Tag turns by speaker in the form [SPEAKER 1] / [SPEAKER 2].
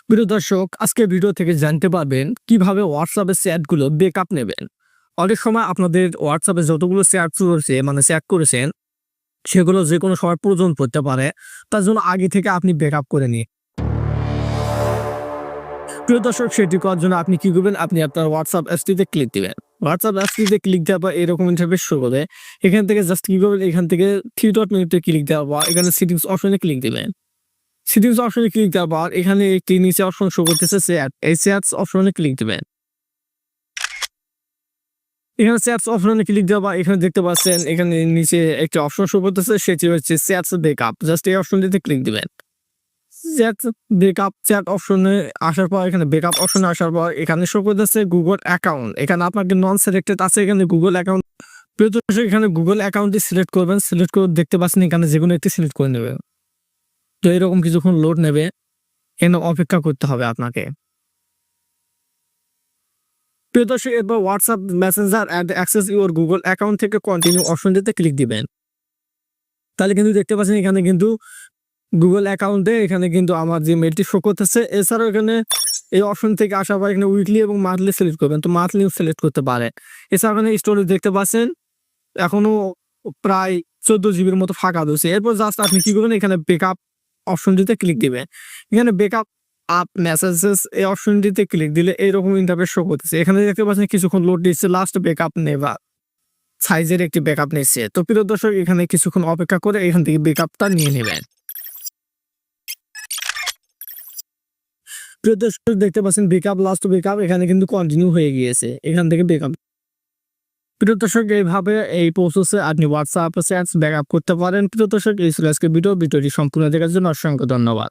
[SPEAKER 1] প্রিয় দর্শক, আজকে ভিডিও থেকে জানতে পারবেন কিভাবে হোয়াটসঅ্যাপের চ্যাটগুলো ব্যাকআপ নেবেন। অনেক সময় আপনাদের হোয়াটসঅ্যাপে যতগুলো চ্যাট রয়েছে চ্যাট করেছেন সেগুলো যে কোনো সময় প্রয়োজন পড়তে পারে। তার জন্য আগে থেকে আপনি ব্যাকআপ করে নিন। প্রিয় দর্শক, সেটি করার জন্য আপনি কি করবেন, আপনি আপনার হোয়াটসঅ্যাপ অ্যাপসটিতে ক্লিক দিবেন। হোয়াটসঅ্যাপ অ্যাপসটিতে ক্লিক দেওয়ার পর এরকম ইন্টারফেস শো করবে। এখান থেকে জাস্ট কি করবেন, এখান থেকে থ্রি ডট মেনুতে ক্লিক দেওয়ার পর এখানে সেটিংস অপশনে ক্লিক দিবেন। সেটিংস অপশনে ক্লিক দেওয়ার পর এখানে একটি নিচে অপশন শো করতেছে চ্যাট। এই চ্যাটস অপশনে ক্লিক দিবেন। এখানে চ্যাটস অপশনে ক্লিক দেওয়া বা এখানে দেখতে পাচ্ছেন এখানে নিচে একটা অপশন শো করতেছে, সেটি হচ্ছে চ্যাটস ব্যাকআপ। জাস্ট এই অপশনটিতে ক্লিক দিবেন। চ্যাট ব্যাকআপ চ্যাট অপশনে আসার পর এখানে ব্যাকআপ অপশনে আসার পর এখানে শো করতেছে গুগল অ্যাকাউন্ট। এখানে আপনাকে নন সিলেক্টেড আছে, এখানে গুগল অ্যাকাউন্ট। প্রিয় দর্শক, এখানে গুগল অ্যাকাউন্টটি সিলেক্ট করবেন। সিলেক্ট করে দেখতে পাচ্ছেন এখানে যেকোনো একটি সিলেক্ট করে নেবেন। তো এরকম কিছুক্ষণ লোড নেবে, এখানে অপেক্ষা করতে হবে আপনাকে। প্রিয় দর্শক, এরপর WhatsApp Messenger and access your Google account থেকে কন্টিনিউ অপশনটিতে ক্লিক দিবেন। তাহলে কিন্তু দেখতে পাচ্ছেন এখানে কিন্তু গুগল অ্যাকাউন্টে এখানে কিন্তু আমার যে মেলটি শো করতেছে। এছাড়াও এখানে এই অপশন থেকে আসার পর এখানে উইকলি এবং মান্থলি সিলেক্ট করবেন, তো মান্থলিও সিলেক্ট করতে পারে। এছাড়াও এখানে স্টোরেজ দেখতে পাচ্ছেন এখনো প্রায় 14 জিবির মতো ফাঁকা রয়েছে। এরপর জাস্ট আপনি কি করবেন, এখানে ব্যাকআপ অপশনটিতে ক্লিক দিবেন। এখানে ব্যাকআপ আপ মেসেজেস এই অপশনটিতে ক্লিক দিলে এইরকম ইন্টারফেস শো করতেছে। এখানে দেখতে পাচ্ছেন কিছুক্ষণ লোড দিচ্ছে, লাস্ট ব্যাকআপ নেভার সাইজের একটি ব্যাকআপ নিচ্ছে। তো প্রিয় দর্শক, এখানে কিছুক্ষণ অপেক্ষা করে এখান থেকে ব্যাকআপটা নিয়ে নেবেন। প্রিয় দর্শক, দেখতে পাচ্ছেন ব্যাকআপ লাস্ট ব্যাকআপ এখানে কিন্তু কন্টিনিউ হয়ে গিয়েছে। এখান থেকে ব্যাকআপ। প্রিয় দর্শক, এইভাবে এই প্রসেসে আপনি হোয়াটসঅ্যাপ চ্যাটস ব্যাকআপ করতে পারেন। প্রিয় দর্শক, এই ছিল আজকের ভিডিওটি সম্পূর্ণ দেখার জন্য অসংখ্য ধন্যবাদ।